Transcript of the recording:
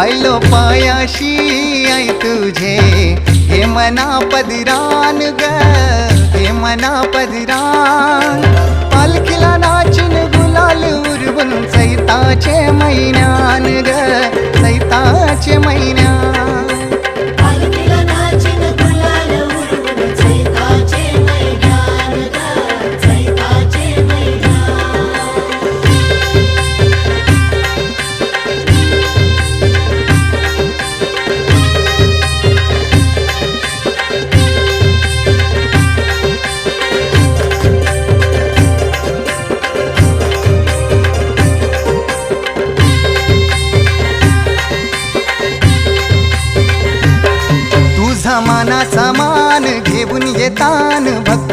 आयलो पायाशी आई तुझे हे मना पदरान ग हे मना पदरान पालखीला नाचून गुलाल उरवून चैताचे महिन्यान ग चैताचे महिन्यान पालखीला नाचून गुलाल उडवून चैताचे मैदान ग चैताचे मैदान तुझा मानाचा मान घेऊन येतान भक्त